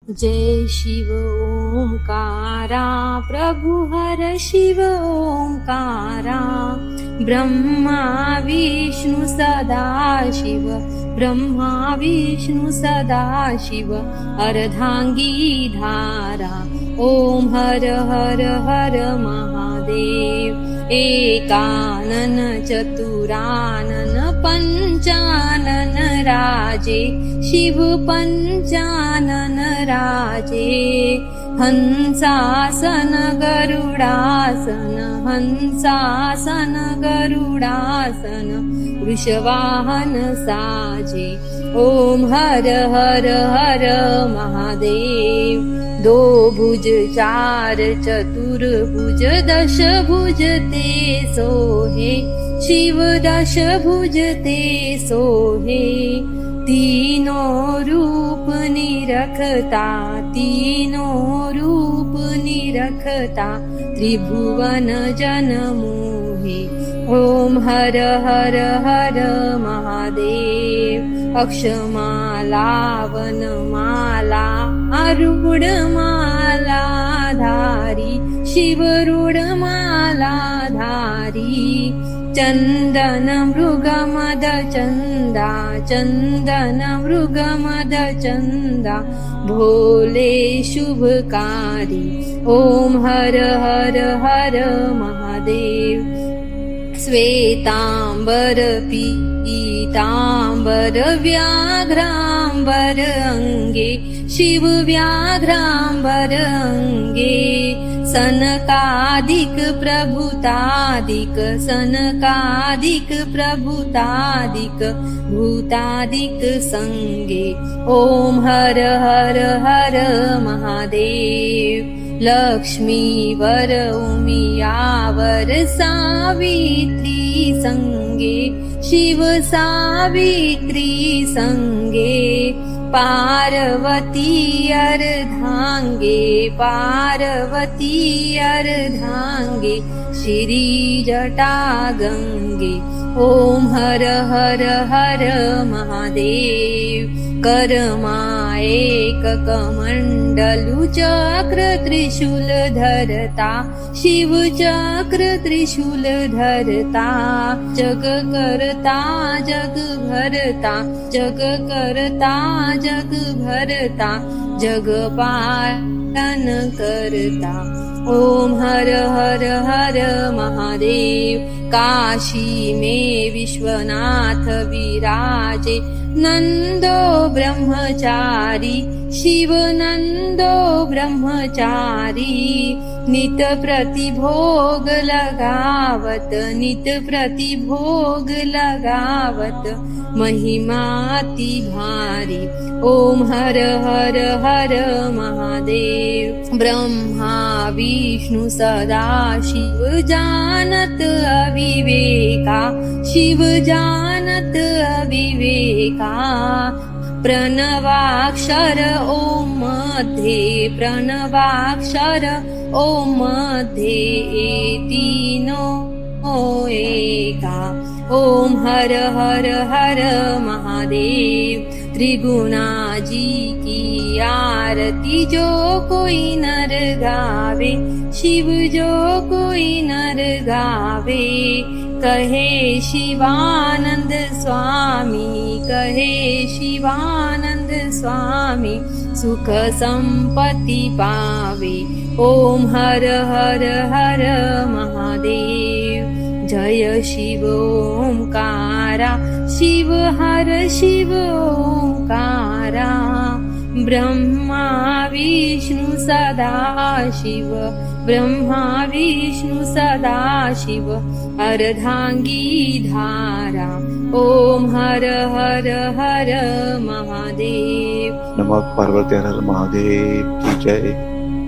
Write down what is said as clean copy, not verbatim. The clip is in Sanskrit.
जय शिव ओंकारा प्रभु हर शिव ओंकारा ब्रह्मा विष्णु सदा शिव ब्रह्मा विष्णु सदा शिव अर्धांगी धारा ओम हर हर हर महादेव एकानन चतुरानन पंचानन राजे शिव पंचानन राजे हंसासन गरुडासन हंसासन गरुडासन वृषवाहन साजे ओम हर हर हर महादेव दो भुज चार चतुर्भुज दश भुज ते सोहे शिव दश भुज ते सोहे तीनों रूप निरखता तीनों रूप निरखता त्रिभुवन जन मोहे ओम हर हर हर महादेव अक्षमाला वनमाला आरूढमाला धारी शिव रूढमाला धारी चंदन मृगमद चंदा चंदन मृगमद चंदा भोले शुभकारी ओम हर हर हर महादेव श्वेतांबर पीतांबर व्याघ्रांबर अंगे शिव व्याघ्रांबर अंगे सनकादिक प्रभुतादिक सनकादिक प्रभुतादिक भूतादिक संगे ओम हर हर हर महादेव लक्ष्मी वर उमियावर सावित्री संगे शिव सावित्री संगे पार्वती अर्धांगे पार्वती अर्धांगे श्री जटा गंगे ओम हर हर हर महादेव कर्मा एक कमंडलु चक्र त्रिशूल धरता शिव चक्र त्रिशूल धरता जग करता जग भरता जग करता जग भरता जग पालन करता ओम हर हर हर महादेव काशी में विश्वनाथ विराजे नंदो ब्रह्मचारी शिव नंदो ब्रह्मचारी नित प्रतिभोग लगावत नित प्रतिभोग लगावत महिमाति भारी ओम हर हर हर महादेव ब्रह्मा विष्णु सदा शिव जानत अविवेका शिव जानत अविवेका प्रणवाक्षर ओम मध्ये प्रणवाक्षर ओम मध्ये तीनो एका ओम हर हर हर महादेव त्रिगुणा जी की आरती जो कोई नर गावे शिव जो कोई नर गावे कहे शिवानंद स्वामी कहे शिवानंद स्वामी सुख संपत्ति पावे ओम हर हर हर महादेव जय शिव ओंकारा शिव हर शिव ओंकारा ब्रह्मा विष्णु सदा शिव ब्रह्मा विष्णु सदा शिव अर्धांगी धारा ओम हर हर हर महादेव नमः पार्वती हर महादेव की जय।